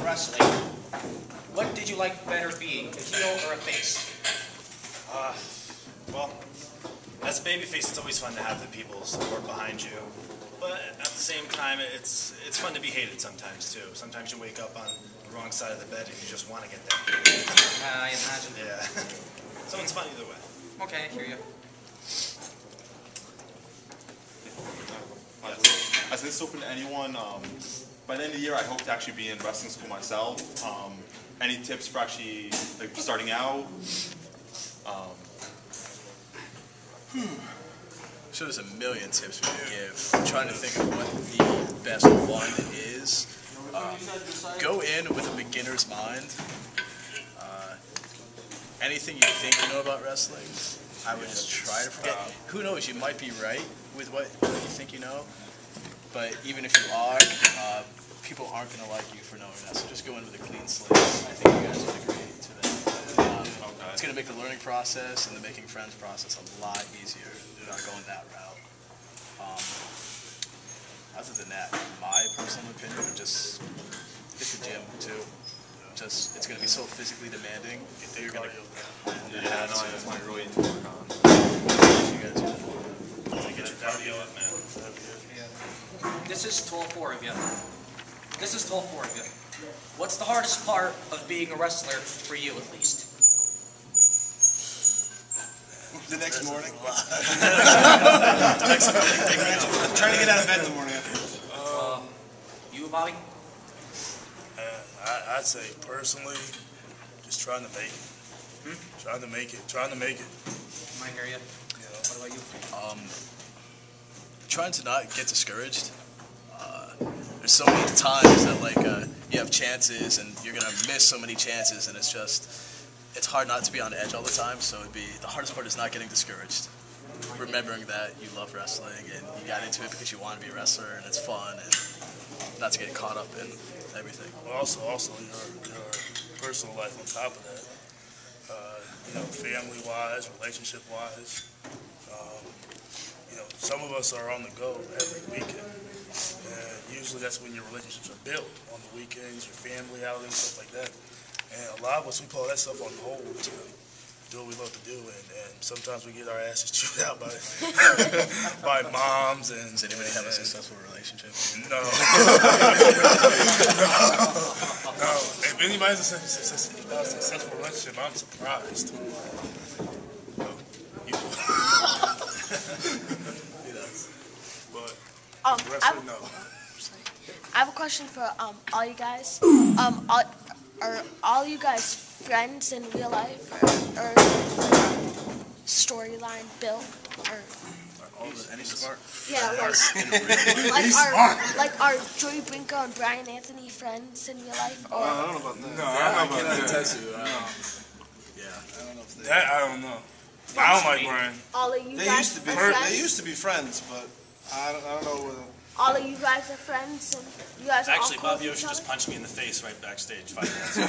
wrestling, what did you like better being, a heel or a face? Well, as a babyface, it's always fun to have the people support behind you. But at the same time, it's fun to be hated sometimes too. Sometimes you wake up on the wrong side of the bed and you just want to get that. I imagine. Yeah. So it's fun either way. Okay, I hear you. As this open to anyone, by the end of the year, I hope to actually be in wrestling school myself. Any tips for actually like starting out? So there's a million tips we can give. I'm trying to think of what the best one is. Go in with a beginner's mind. Anything you think you know about wrestling, I would just try to forget. Who knows, you might be right with what you think you know, but even if you are, people aren't going to like you for knowing that, so just go in with a clean slate. I think you guys would agree to that. It's going to make the learning process and the making friends process a lot easier without going that route. Other than that, my personal opinion would just hit the gym too. Just, it's going to be so physically demanding. You're going to Yeah, no, that's what I really need to work on. you guys Get your cardio up, man. This is to all four of you. This is to all four of you. What's the hardest part of being a wrestler for you, at least? The next morning. Trying to get out of bed in the morning. You, Bobby? I'd say personally, just trying to make it. Trying to make it. I hear you. What about you? Trying to not get discouraged. There's so many times that you have chances and you're gonna miss so many chances, and it's hard not to be on edge all the time. So the hardest part is not getting discouraged. Remembering that you love wrestling and you got into it because you want to be a wrestler and it's fun, and not to get caught up in everything. Well, also your personal life on top of that. Family-wise, relationship-wise. Some of us are on the go every weekend. And usually that's when your relationships are built, on the weekends, your family outings, stuff like that. And a lot of us, we put all that stuff on hold to do what we love to do. And sometimes we get our asses chewed out by by moms. And does anybody have a successful relationship? No. No. If anybody has a successful relationship, I'm surprised. No. I have a question for all you guys. Are all you guys friends in real life, or storyline built, or? Any smart? Yeah, are Joey Brinko and Brian Anthony friends in real life? Or? I don't know about that. No, I cannot attest to it. No. Yeah, I don't know if they. That I don't know. I don't like Brian. All of you They guys used to be. are friends? They used to be friends, but I don't know whether. All of you guys are friends, and you guys are Actually, all cool Bob with each Yoshi just other? punched me in the face right backstage 5 minutes ago.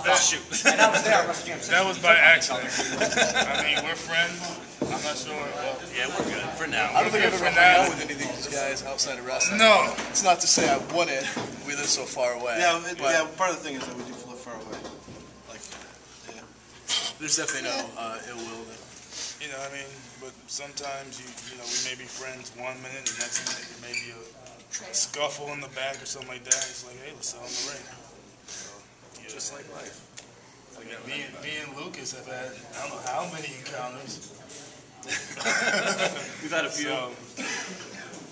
That's shoot. And that was there, Wrestle Jam. That was by accident. I mean, we're friends. I'm not sure. Yeah, we're good for now. I don't think I've ever For hung now. out with any of these guys outside of wrestling. No. It's not to say I wouldn't. We live so far away. Yeah, but part of the thing is that we do live far away. Like, yeah. there's definitely no ill will. You know what I mean? But sometimes we may be friends 1 minute, and next minute there may be a scuffle in the back or something like that. It's like, hey, let's sell in the ring. Just like life. Like me and Lucas have had I don't know how many encounters. We've had a few.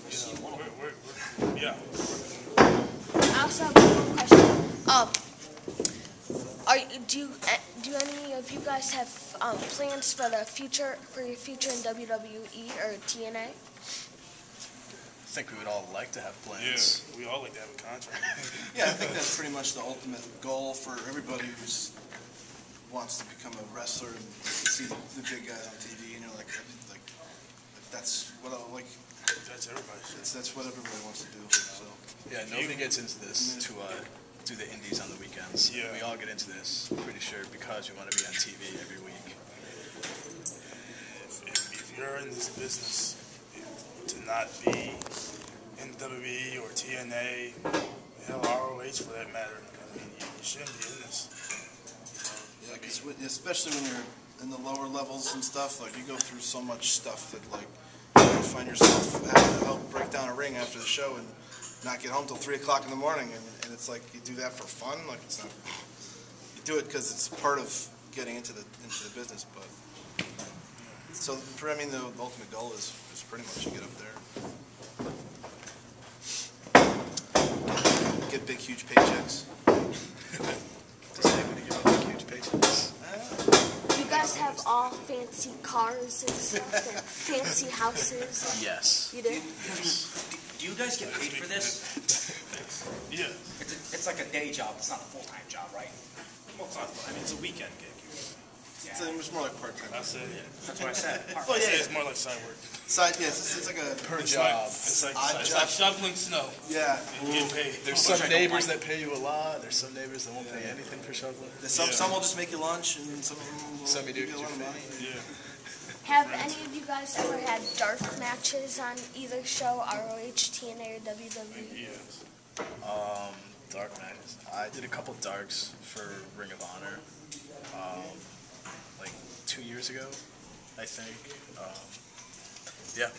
So, we're yeah. I also have one more question. Do any of you guys have plans for your future in WWE or TNA? I think we would all like to have Yeah, plans. we all like to have a contract. Yeah, I think that's pretty much the ultimate goal for everybody who wants to become a wrestler and see the big guys on TV, and you're like that's what That's everybody. that's what everybody wants to do. So Yeah, nobody gets into this to do the indies on the weekends. Yeah. We all get into this, I'm pretty sure, because we want to be on TV every week. If you're in this business, to not be in WWE or TNA, hell, ROH for that matter. I mean, you shouldn't be in this. Yeah, because especially when you're in the lower levels and stuff, like you go through so much stuff that like you find yourself having to help break down a ring after the show and not get home till 3 o'clock in the morning, and it's like you do that for fun. Like it's not. You do it because it's part of getting into the business. But so for me, the ultimate goal is pretty much to get up there, get big, huge paychecks. Does anybody give big, huge paychecks? You guys have all fancy cars and stuff, and fancy houses. Yes. You do? Do you guys get paid for this? Yeah. It's like a day job. It's not a full-time job, right? Well, it's not, I mean, it's a weekend gig. It's more like part-time. I said, yeah. That's what I said. Well, yeah, it's more like side work. Side, yeah, it's like a Per job. It's like Odd it's job. like shoveling snow. Yeah. And you get paid. There's Which some I don't neighbors like. that pay you a lot. There's some neighbors that won't pay anything for shoveling. Some will just make you lunch, and some of them will Some you do give get you a lot of your money. Yeah. Have any of you guys ever had dark matches on either show, ROH, TNA, or WWE? Yes. Dark matches. I did a couple darks for Ring of Honor, like 2 years ago, I think. Yeah,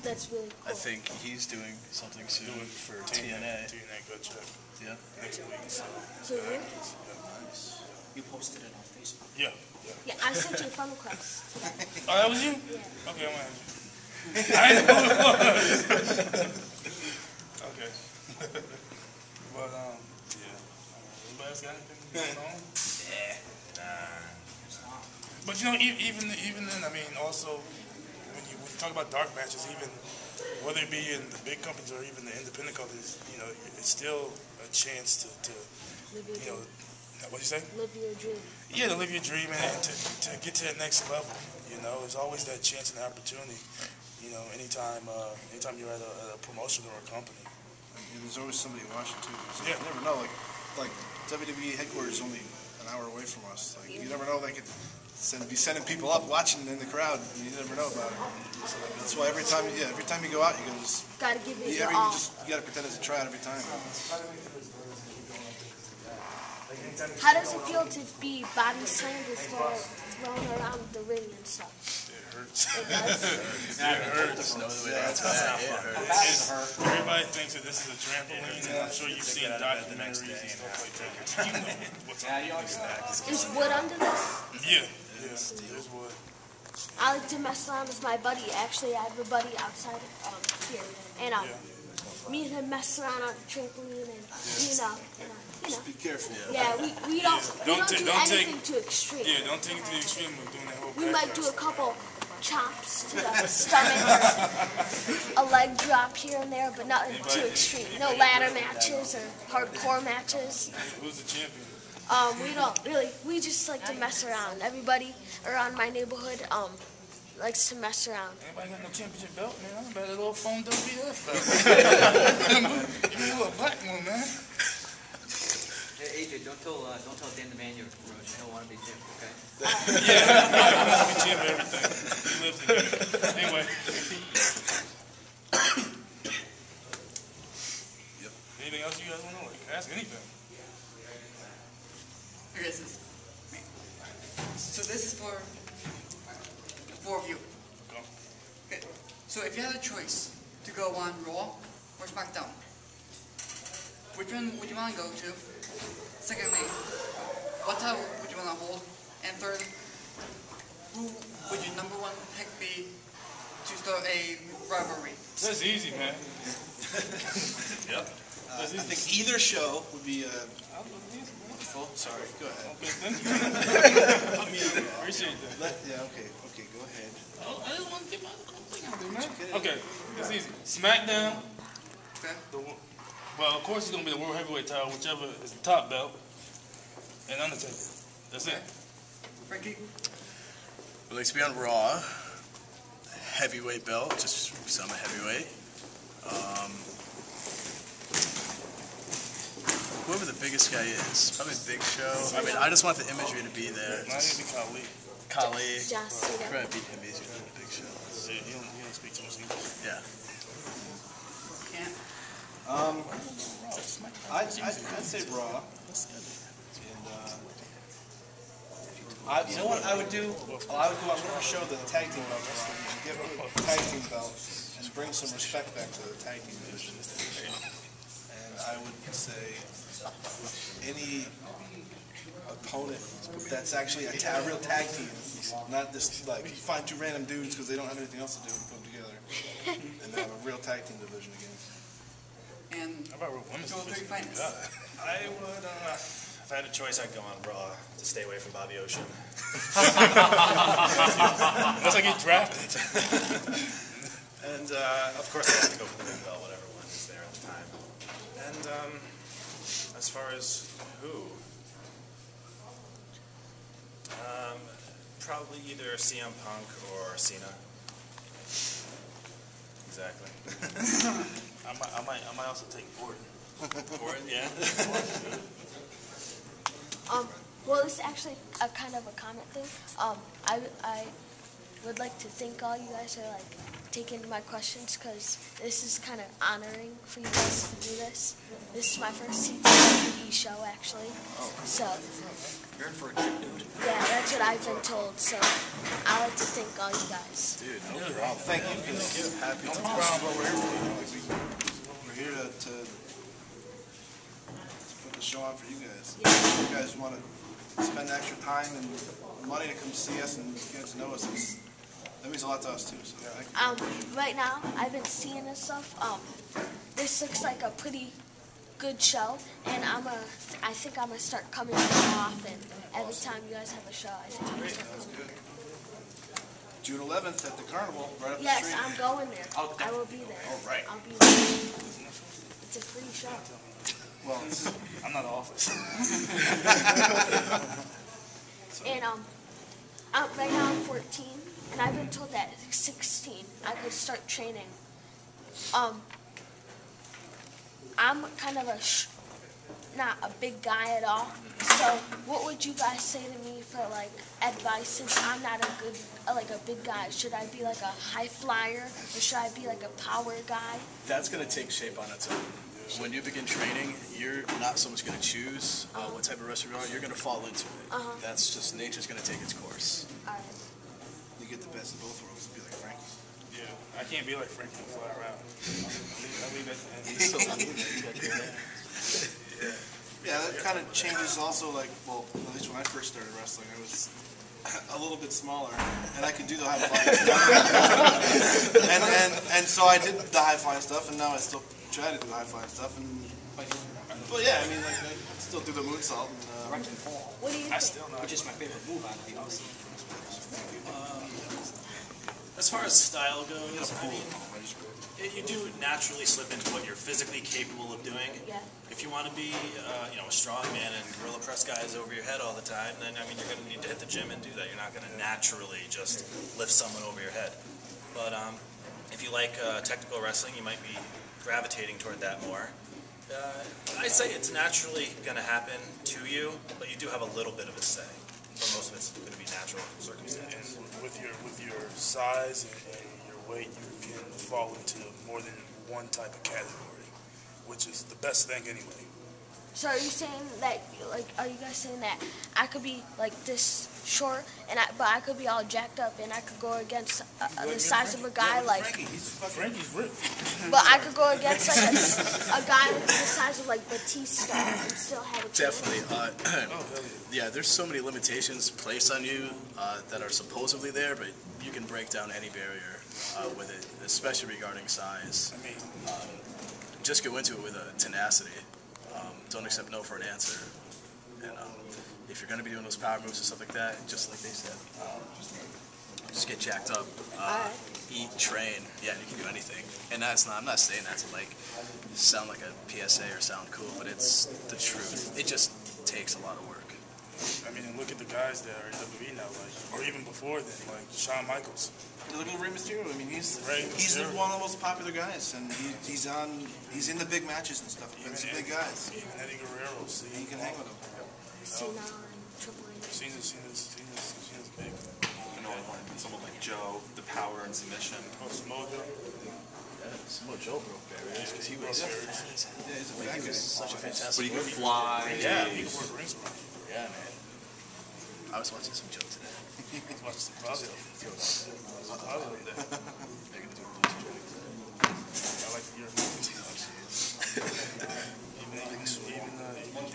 That's really cool. I think he's doing something soon Doing for TNA. TNA. TNA, good check. Yeah. Next week. So, So you? You posted it on Facebook. yeah. Yeah, I sent you a friend request. Oh, that was you? Yeah. Okay, I'm gonna add you. I didn't know who it was. Okay. But, yeah. Anybody else got anything going on? But, you know, even then, I mean, also, when you talk about dark matches, even whether it be in the big companies or even the independent companies, you know, it's still a chance to Live your you know, dream. what'd you say? Live your dream. Yeah, to live your dream and to get to that next level. You know, there's always that chance and opportunity. You know, anytime you're at a promotion or a company. And there's always somebody watching too. So Yeah. You never know. Like WWE headquarters is only an hour away from us. Like you never know. They could be sending people up watching in the crowd. And you never know about it. So that's why every time you go out, you go just. Gotta give it You your all. gotta pretend it's a tryout every time. How does it feel to be body slammed or thrown around the ring and stuff? It hurts. It does. It hurts. No other way to answer that. It hurts. It's, everybody thinks that this is a trampoline, and I'm sure you've seen documentaries and stuff like that. You know what's up. Is wood under this? Yeah, there's wood. I like to mess around with my buddy. Actually, I have a buddy outside here, and me and him mess around on the trampoline, and you know. Be careful. Yeah, we don't do anything too extreme. Yeah, don't take it to the extreme of doing that whole We might do a backyard couple chops to the stomach, a leg drop here and there, but nothing too extreme. No ladder matches or hardcore matches. stuff. Who's the champion? We don't really. We just like to mess around. Everybody around my neighborhood likes to mess around. Anybody got no championship belt, man? I'm about a little phone WBF belt. Give me a little black one, man. Hey, AJ, don't tell Dan the man you're a promotion. He'll want to be champ, okay? Yeah, I want to be champ of everything. He lives in here. Anyway. Anything else you guys want to know? Like, ask anything. Okay, so this is for the four of you. Go. Okay, so if you had a choice to go on Raw or SmackDown, which one would you want to go to? Secondly, what title would you want to hold? And third, who would your number one pick be to start a rivalry? That's easy, man. Yep. I think either show would be wonderful. Sorry, go ahead. Okay, thank you. Appreciate that. Okay, go ahead. Oh, I just want to get my thing out there, man. Okay, it's easy. SmackDown. Okay. Well, of course, it's going to be the World Heavyweight title, whichever is the top belt, and Undertaker. That's it. Frankie? I'd like to be on Raw. Heavyweight belt, just because I'm a heavyweight. Whoever the biggest guy is, probably Big Show. I mean, I just want the imagery to be there. Not going to be Khali. Khali. John Cena. Probably beat him easier than Big Show. Yeah, he don't speak too much English. Yeah. Can't. I'd say Raw. And you know what I would do? I would go on whatever show the tag team belt wrestling and give the tag team belt and bring some respect back to the tag team division. And I would say any opponent that's actually a real tag team, not this like you find two random dudes because they don't have anything else to do and put them together, and have a real tag team division again. And How about real women's two or three division? finalists. I would, if I had a choice, I'd go on Raw to stay away from Bobby Ocean. Unless I get drafted. And, of course, I have to go for the big belt, whatever one is there at the time. And, as far as who? Probably either CM Punk or Cena. Exactly. I might also take Gordon. Gordon, yeah. Well, this is actually a kind of a comment thing. I would like to thank all you guys for like taking my questions because this is kind of honoring for you guys to do this. This is my first CTWE show actually. So You're in for a treat, dude. yeah, that's what I've been told. So I like to thank all you guys. Dude, no problem. Thank you. Happy to But we're here for you. We're here to put the show on for you guys. If you guys want to spend extra time and money to come see us and get to know us, that means a lot to us too. So thank you. Right now, I've been seeing this stuff. This looks like a pretty good show, and I think I'm gonna start coming more often. Every time you guys have a show, I think I'm gonna start coming. June 11th at the Carnival, right up the Yes, street. I'm going there. I will be there. All right. I'll be there. It's a free show. Well, I'm not office. And right now I'm 14, and I've been told that at 16 I could start training. I'm kind of not a big guy at all. So what would you guys say to me for like advice since I'm not a big guy? Should I be like a high flyer or should I be like a power guy? That's going to take shape on its own. When you begin training, you're not so much going to choose what type of wrestler you are. You're going to fall into it. That's just nature's going to take its course. All right. you get the best of both worlds and be like Frankie. Yeah, I can't be like Frankie and fly around. I'll leave that to him. Yeah, that kind of changes also, like, well, at least when I first started wrestling, I was a little bit smaller, and I could do the high-flying stuff. and so I did the high-flying stuff, and now I still try to do the high-flying stuff. And well, yeah, I mean, like, I still do the moonsault. And, What do you think? Which is my favorite move out of the awesome. As far as style goes, I mean, you do naturally slip into what you're physically capable of doing. Yeah. If you want to be, a strong man and gorilla press guys over your head all the time, then I mean you're going to need to hit the gym and do that. You're not going to naturally just lift someone over your head. But if you like technical wrestling, you might be gravitating toward that more. I say it's naturally going to happen to you, but you do have a little bit of a say. But most of it's going to be natural circumstances. And with your size and your weight, you can fall into more than one type of category, which is the best thing anyway. So are you saying that, like, are you guys saying that I could be like this short, but I could be all jacked up, and I could go against the size of a guy like, Frankie's ripped. but I could go against like a guy the size of like Batista and still have a chance? Definitely. Yeah, there's so many limitations placed on you that are supposedly there, but you can break down any barrier with it, especially regarding size. I mean, just go into it with a tenacity. Don't accept no for an answer. And if you're going to be doing those power moves and stuff like that, just like they said, just get jacked up, eat, train. Yeah, you can do anything. And I'm not saying that to like sound like a PSA or sound cool, but it's the truth. It just takes a lot of work. I mean, and look at the guys that are in WWE now, like, or even before then, like Shawn Michaels. look at Rey Mysterio. I mean, he's Mysterio. one of the most popular guys, and he's in the big matches and stuff against the big guys. Even Eddie Guerrero, see, He can hang with them. Cena and Triple H. Cena's big. You know, someone like Joe, the power and submission. Oh, Samoa Joe. Samoa Joe broke barriers because he was such a fantastic But he could worker. fly. Yeah. He can work rings around. Yeah, man. I was watching some Joe today. Let's watch some Fabio. They're gonna do blues tracks. I like the European team. Even D.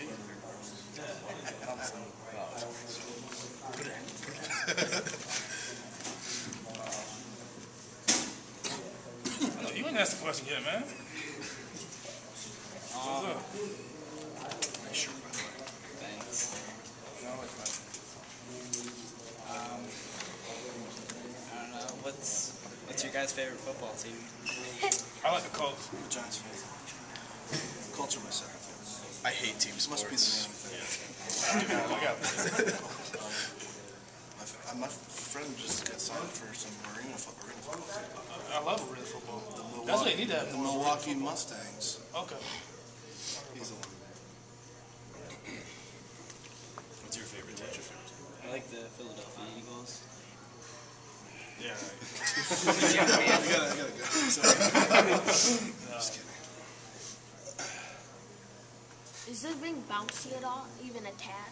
You ain't asked the question yet, man. What's up? Nice shirt, by the way. Thanks. I like that. I don't know. What's your guys' favorite football team? I like the Colts. Giants fan. Colts are my second favorite. I hate team sports. Must be the name. My friend just got signed for some arena football. I love arena football. That's what they need to have. The Milwaukee Mustangs. Okay. He's a What's your favorite team? I like the Philadelphia Eagles. Yeah. I gotta go. Just kidding. Is the ring bouncy at all, even a tad?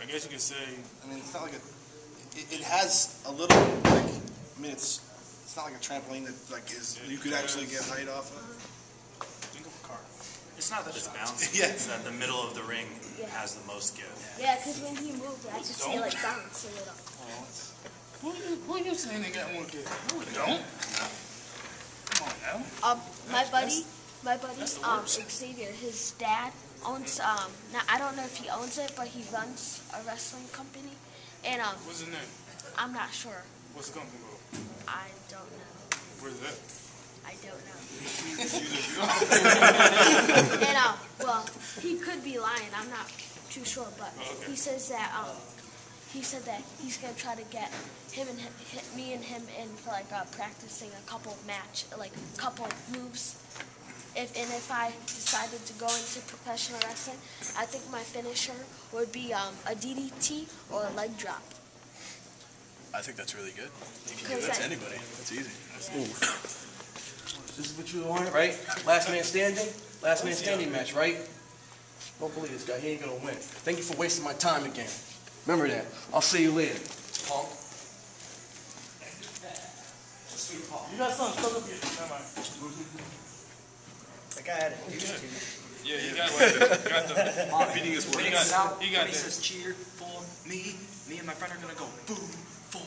I guess you could say. I mean, it's not like it has a little like. I mean, it's not like a trampoline that like is you could actually get height off of. Think of a car. It's not that it's bouncy. Yeah. It's that the middle of the ring has the most give. Yeah, because when he moved, I could see it like bounce a little. Who you saying they got more give? No, we don't. Come on now. My buddy, Xavier, his dad owns, now I don't know if he owns it, but he runs a wrestling company, and What's his name? I'm not sure. What's the company called? I don't know. Where's that? I don't know. You And well, he could be lying. I'm not too sure, but he says that he said that he's gonna try to get me and him in for like practicing a couple moves. If I decided to go into professional wrestling, I think my finisher would be a DDT or a leg drop. I think that's really good. You can give that to anybody. That's easy. This is what you want, right? Last man standing? Last man standing match, right? Don't believe this guy. He ain't gonna win. Thank you for wasting my time again. Remember that. I'll see you later, punk. You got something stuck up here. Never mind. That guy had it used to. Yeah, you got the Feeding his When he words. goes out, He got when he this. says cheer for me and my friend are gonna go boo for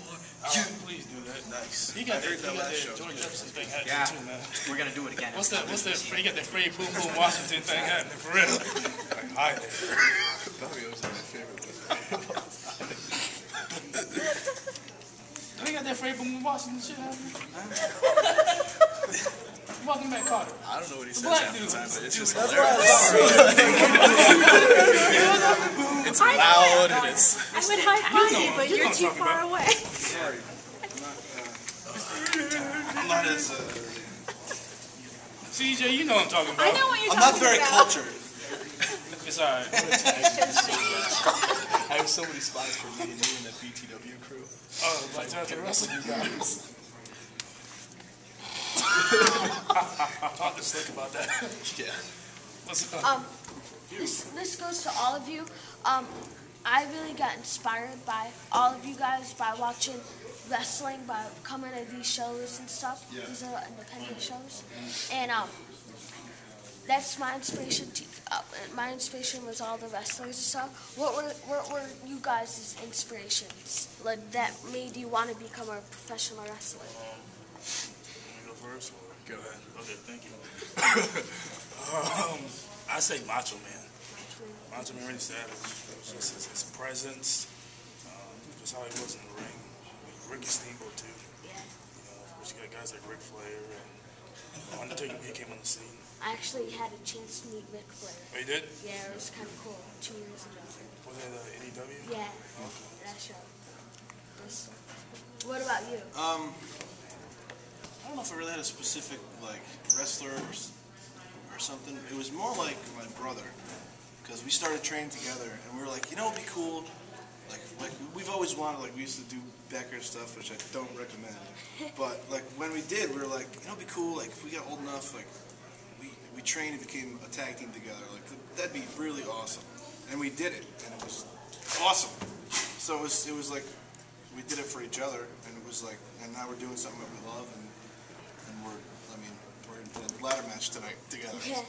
Oh, you. please do that. Nice. He got I heard that that last show. George Jefferson thing happening Yeah. too, man. We're gonna do it again. What's that? He got that Freddie Boom Boom Washington thing happening for real. Like, hi there. Fabio's my favorite. Don't he got that Freddie Boom Boom Washington shit happening? Welcome back, Carter. I don't know what he says black half the dude. time, but it's just That's hilarious. It's loud and it's. I would high-five you, but You know you're what too I'm talking far about. away. Sorry. I'm not as. CJ, you know what I'm talking about. I know what you're I'm not talking very about. cultured. It's alright. I have so many spots for me and you and that BTW crew. Oh, like to the wrestling. You guys. Talk to Slick about that. Yeah. What's up? This goes to all of you. I really got inspired by all of you guys by watching wrestling, by coming to these shows and stuff. Yeah. These are independent shows, and that's my inspiration. My inspiration was all the wrestlers and stuff. What were you guys' inspirations? Like that made you want to become a professional wrestler? Let me go first? Go ahead. Okay, thank you. I say Macho Man. Macho Man Randy Savage. Just his presence, just how he was in the ring. Ricky Steamboat too. Yeah. You know, of course you got guys like Ric Flair and Undertaker when he came on the scene. I actually had a chance to meet Ric Flair. Oh, you did? Yeah, it was kind of cool 2 years ago. Was that NEW? Yeah, that show. What about you? I don't know if I really had a specific like wrestler or something. It was more like my brother, because we started training together, and we were like, you know, it'd be cool like we've always wanted, like we used to do Becker stuff, which I don't recommend. But like when we did, we were like, you know, it'd be cool. Like if we got old enough, like we trained and became a tag team together. Like that'd be really awesome. And we did it, and it was awesome. So it was like we did it for each other, and it was like, and now we're doing something that we love, and we're in the ladder match tonight together. Yeah.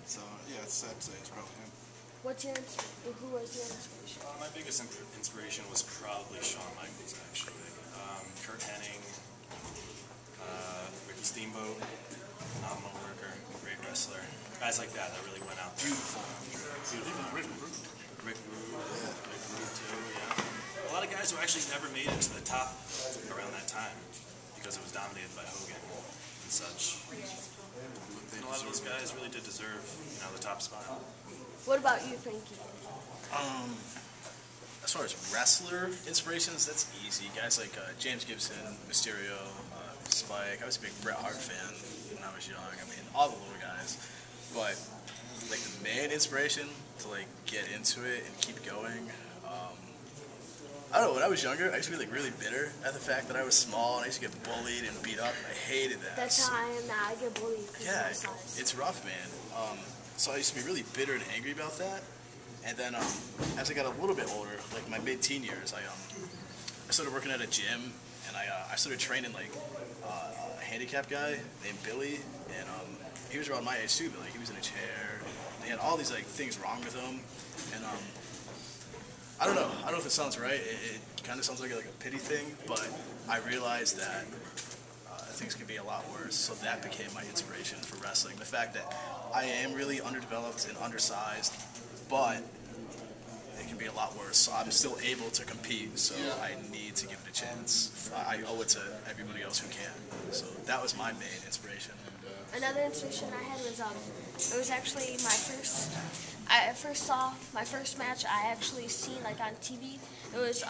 So yeah, I'd say it's probably him. Who was your inspiration? My biggest inspiration was probably Shawn Michaels, actually. Kurt Hennig, Ricky Steamboat, phenomenal worker, great wrestler. Guys like that really went out there. Beautiful. Rick Rude too, yeah. A lot of guys who actually never made it to the top around that time because it was dominated by Hogan and such. And a lot of those guys really did deserve, the top spot. What about you, Frankie? As far as wrestler inspirations, that's easy. Guys like James Gibson, Mysterio, Spike. I was a big Bret Hart fan when I was young. I mean, all the little guys. But like the main inspiration to like get into it and keep going. I don't know. When I was younger, I used to be like really bitter at the fact that I was small and I used to get bullied and beat up. I hated that. That's how I am now. I get bullied because of my size. It's rough, man. So I used to be really bitter and angry about that. And then as I got a little bit older, like my mid-teen years, I started working at a gym, and I started training like a handicapped guy named Billy, and he was around my age too, but like he was in a chair. He had all these like things wrong with him, and I don't know if it sounds right. It kind of sounds like a pity thing, but I realized that things could be a lot worse. So that became my inspiration for wrestling. The fact that I am really underdeveloped and undersized, but it can be a lot worse. So I'm still able to compete, so I need to give it a chance. I owe it to everybody else who can. So that was my main inspiration. Another inspiration I had was it was actually my first. I first saw my first match I actually seen like on TV. It was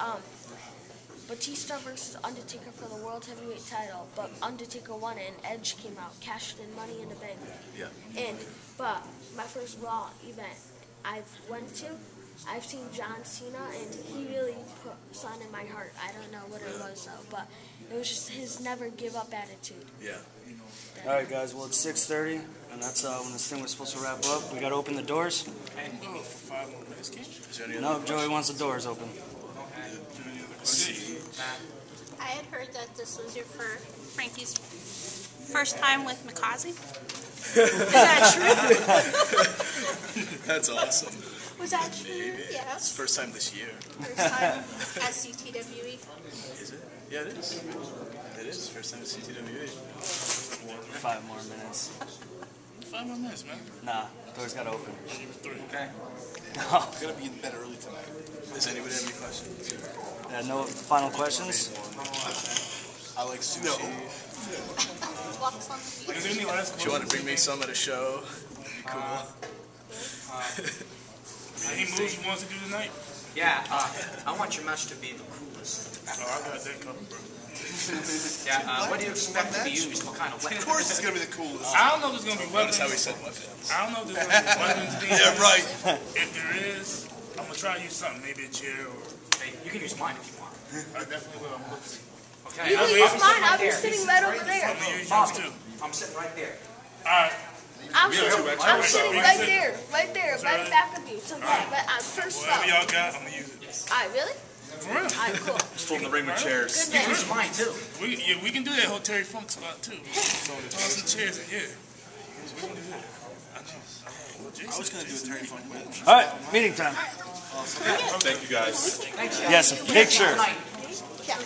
Batista versus Undertaker for the World Heavyweight title, but Undertaker won it and Edge came out, cashed in Money in the Bank. Yeah. But my first Raw event I've went to, I've seen John Cena, and he really put something in my heart. I don't know what it was though, but it was just his never give up attitude. Yeah. All right, guys. Well, it's 6:30, and that's when this thing was supposed to wrap up. We got to open the doors. For 5 more minutes, King. No, Joey wants the doors open. I had heard that this was Frankie's first time with Mikaze. Is that true? That's awesome. Was that true? Maybe. Yes. It's first time this year. First time at CTWE. Is it? Yeah, it is. It is. First time at CTWE. 5 more minutes. 5 more minutes, man. Nah, doors got to open. Okay. No. Gonna be in bed early tonight. Does anybody have any questions? No final questions? I like sushi. Walks on the beach. Is there any last If you want to bring me some at a show, it'd be cool. Any moves you want to do tonight? Yeah, I want your match to be the coolest. Oh, I got that covered, bro. Yeah, what do you expect to be used? What kind of weapon? Of course it's gonna be the coolest. I don't know if there's gonna be weapons. Notice how he said weapons. I don't know if there's gonna be weapons. Yeah, right. If there is, I'm gonna try to use something, maybe a chair or. Hey, you can use mine if you want. I definitely will. I'm looking. Okay, You can use mine. I'll be sitting right over there. I'm gonna use yours too. I'm sitting right there. All right. I'm sitting right there, right back of you. So yeah, but I'm first Whatever row. y'all got, I'm gonna use it. All right, really? For real. All right, cool. Just holding the ring with chairs. Good You can man. use mine too. We can do that whole Terry Funk spot too. Toss some chairs in, yeah. We can do that. I know. I was gonna do a Terry Funk match. All right, meeting time. Thank you guys. Thanks, Yes, a picture. Tonight. Yeah.